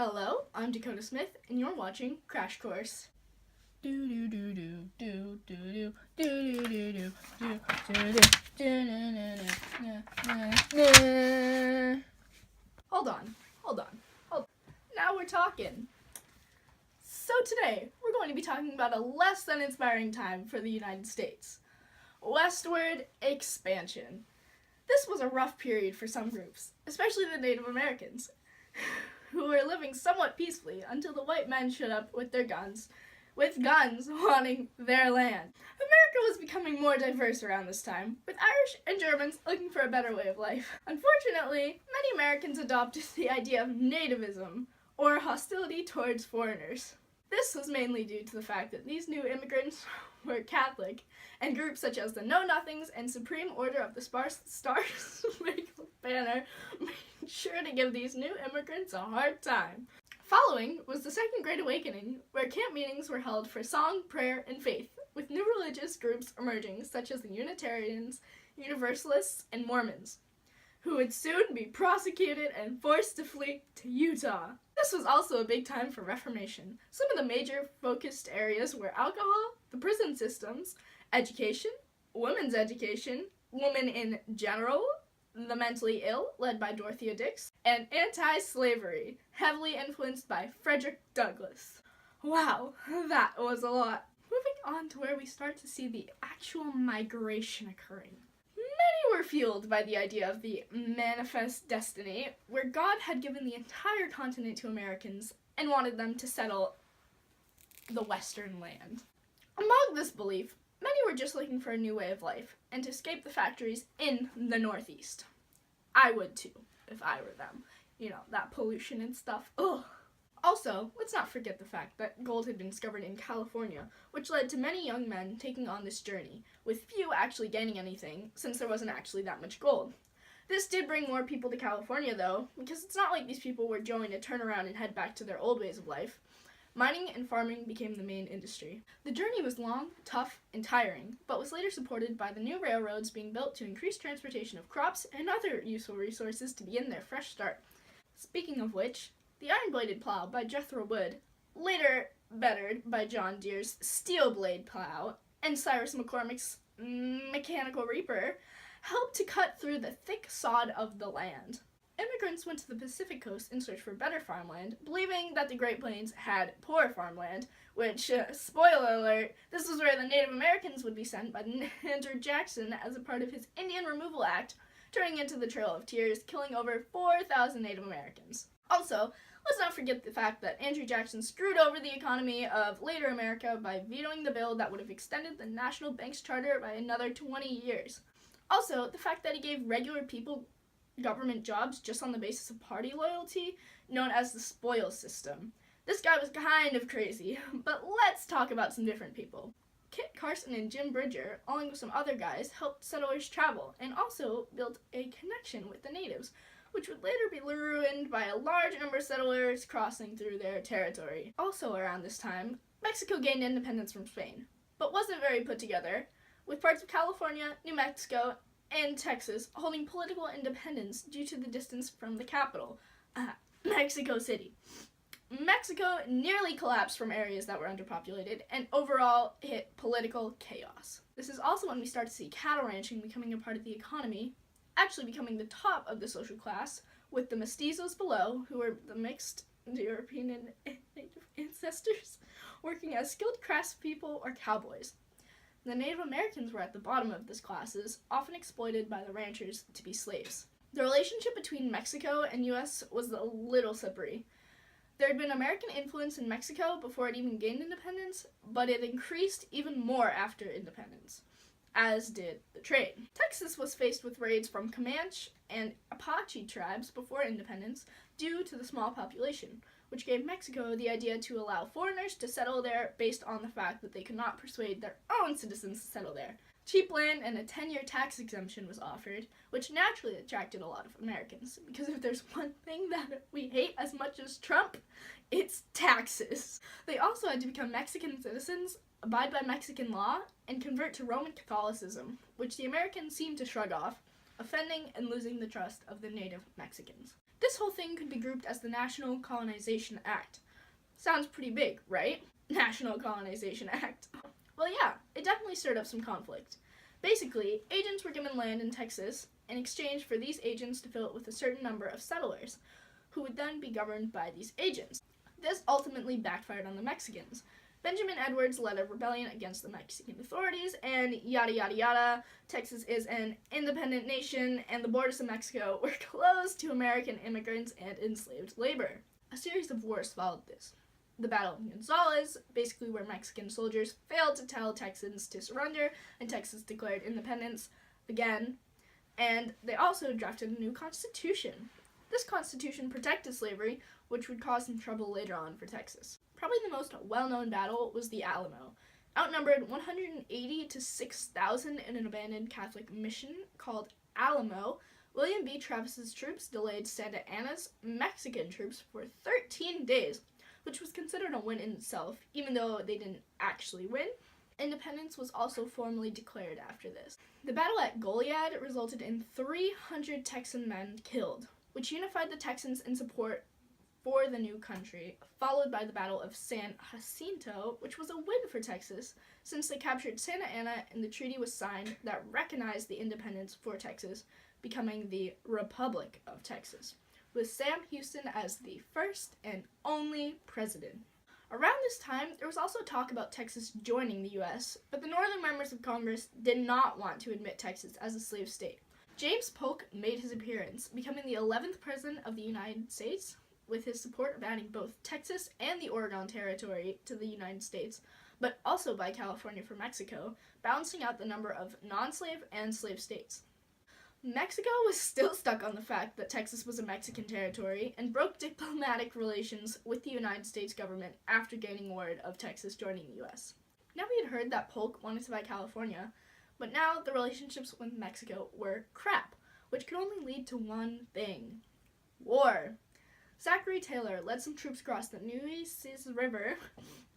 Hello, I'm Dakota Smith, and you're watching Crash Course. Hold on. Now we're talking. So today, we're going to be talking about a less than inspiring time for the United States. Westward Expansion. This was a rough period for some groups, especially the Native Americans, who were living somewhat peacefully until the white men showed up with guns wanting their land. America was becoming more diverse around this time, with Irish and Germans looking for a better way of life. Unfortunately, many Americans adopted the idea of nativism, or hostility towards foreigners. This was mainly due to the fact that these new immigrants were Catholic, and groups such as the Know-Nothings and Supreme Order of the Star-Spangled Banner made sure to give these new immigrants a hard time. Following was the Second Great Awakening, where camp meetings were held for song, prayer, and faith, with new religious groups emerging such as the Unitarians, Universalists, and Mormons, who would soon be prosecuted and forced to flee to Utah. This was also a big time for Reformation. Some of the major focused areas were alcohol, the prison systems, education, women's education, women in general, the mentally ill, led by Dorothea Dix, and anti-slavery, heavily influenced by Frederick Douglass. Wow, that was a lot. Moving on to where we start to see the actual migration occurring. Many were fueled by the idea of the manifest destiny, where God had given the entire continent to Americans and wanted them to settle the Western land. Among this belief, many were just looking for a new way of life and to escape the factories in the Northeast. I would too, if I were them. You know, that pollution and stuff. Ugh. Also, let's not forget the fact that gold had been discovered in California, which led to many young men taking on this journey, with few actually gaining anything, since there wasn't actually that much gold. This did bring more people to California, though, because it's not like these people were going to turn around and head back to their old ways of life. Mining and farming became the main industry. The journey was long, tough, and tiring, but was later supported by the new railroads being built to increase transportation of crops and other useful resources to begin their fresh start. Speaking of which, the iron-bladed plow by Jethro Wood, later bettered by John Deere's steel blade plow and Cyrus McCormick's mechanical reaper, helped to cut through the thick sod of the land. Immigrants went to the Pacific coast in search for better farmland, believing that the Great Plains had poor farmland, which, spoiler alert, this was where the Native Americans would be sent by Andrew Jackson as a part of his Indian Removal Act, turning into the Trail of Tears, killing over 4,000 Native Americans. Also, let's not forget the fact that Andrew Jackson screwed over the economy of later America by vetoing the bill that would have extended the National Bank's charter by another 20 years. Also, the fact that he gave regular people government jobs just on the basis of party loyalty, known as the spoils system. This guy was kind of crazy, but let's talk about some different people. Kit Carson and Jim Bridger, along with some other guys, helped settlers travel and also built a connection with the natives, which would later be ruined by a large number of settlers crossing through their territory. Also around this time, Mexico gained independence from Spain, but wasn't very put together, with parts of California, New Mexico, and Texas holding political independence due to the distance from the capital, Mexico City. Mexico nearly collapsed from areas that were underpopulated and overall hit political chaos. This is also when we start to see cattle ranching becoming a part of the economy, actually becoming the top of the social class, with the mestizos below, who were the mixed European and native ancestors, working as skilled craftspeople or cowboys. The Native Americans were at the bottom of these classes, often exploited by the ranchers to be slaves. The relationship between Mexico and U.S. was a little slippery. There had been American influence in Mexico before it even gained independence, but it increased even more after independence, as did the trade. Texas was faced with raids from Comanche and Apache tribes before independence due to the small population, which gave Mexico the idea to allow foreigners to settle there based on the fact that they could not persuade their own citizens to settle there. Cheap land and a 10-year tax exemption was offered, which naturally attracted a lot of Americans, because if there's one thing that we hate as much as Trump, it's taxes. They also had to become Mexican citizens, abide by Mexican law, and convert to Roman Catholicism, which the Americans seemed to shrug off, offending and losing the trust of the native Mexicans. This whole thing could be grouped as the National Colonization Act. Sounds pretty big, right? National Colonization Act. Well, yeah, it definitely stirred up some conflict. Basically, agents were given land in Texas in exchange for these agents to fill it with a certain number of settlers, who would then be governed by these agents. This ultimately backfired on the Mexicans. Benjamin Edwards led a rebellion against the Mexican authorities, and yada yada yada. Texas is an independent nation, and the borders of Mexico were closed to American immigrants and enslaved labor. A series of wars followed this. The Battle of Gonzales, basically where Mexican soldiers failed to tell Texans to surrender, and Texas declared independence again. And they also drafted a new constitution. This constitution protected slavery, which would cause some trouble later on for Texas. Probably the most well-known battle was the Alamo. Outnumbered 180 to 6,000 in an abandoned Catholic mission called Alamo, William B. Travis's troops delayed Santa Anna's Mexican troops for 13 days, which was considered a win in itself, even though they didn't actually win. Independence was also formally declared after this. The battle at Goliad resulted in 300 Texan men killed, which unified the Texans in support for the new country, followed by the Battle of San Jacinto, which was a win for Texas, since they captured Santa Anna and the treaty was signed that recognized the independence for Texas, becoming the Republic of Texas, with Sam Houston as the first and only president. Around this time, there was also talk about Texas joining the U.S., but the northern members of Congress did not want to admit Texas as a slave state. James Polk made his appearance, becoming the 11th president of the United States, with his support of adding both Texas and the Oregon Territory to the United States, but also by California for Mexico, balancing out the number of non-slave and slave states. Mexico was still stuck on the fact that Texas was a Mexican territory and broke diplomatic relations with the United States government after gaining word of Texas joining the U.S. Now we had heard that Polk wanted to buy California, but now the relationships with Mexico were crap, which could only lead to one thing: war. Zachary Taylor led some troops across the Nueces River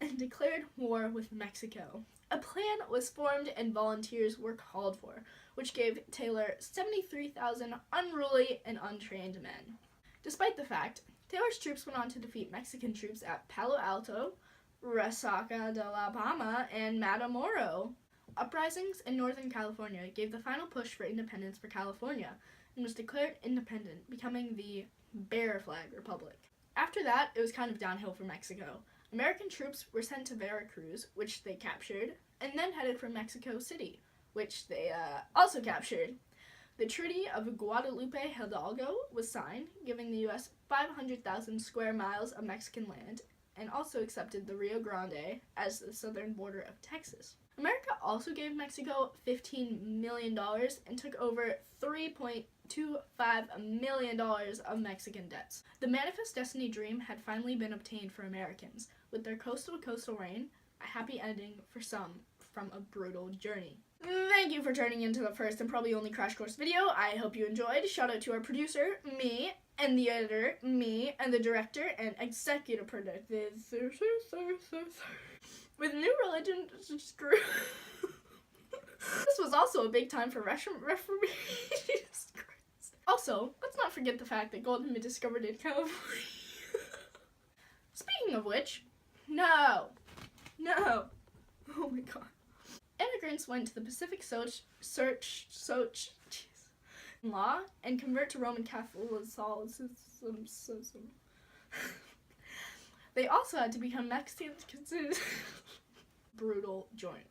and declared war with Mexico. A plan was formed and volunteers were called for, which gave Taylor 73,000 unruly and untrained men. Despite the fact, Taylor's troops went on to defeat Mexican troops at Palo Alto, Resaca de la Palma, and Matamoros. Uprisings in Northern California gave the final push for independence for California and was declared independent, becoming the Bear Flag Republic. After that, it was kind of downhill for Mexico. American troops were sent to Veracruz, which they captured, and then headed for Mexico City, which they also captured. The Treaty of Guadalupe Hidalgo was signed, giving the U.S. 500,000 square miles of Mexican land, and also accepted the Rio Grande as the southern border of Texas. America also gave Mexico $15 million and took over $3.25 million of Mexican debts. The Manifest Destiny dream had finally been obtained for Americans, with their coastal-to-coastal reign, a happy ending for some from a brutal journey. Thank you for turning into the first and probably only Crash Course video. I hope you enjoyed. Shout out to our producer, me, and the editor, me, and the director, and executive producer, with new religion, screw. This was also a big time for Reformation. Also, let's not forget the fact that gold had been discovered in California. Speaking of which, no, oh my god. Immigrants went to the Pacific law and convert to Roman Catholicism. They also had to become Mexican. Brutal joint.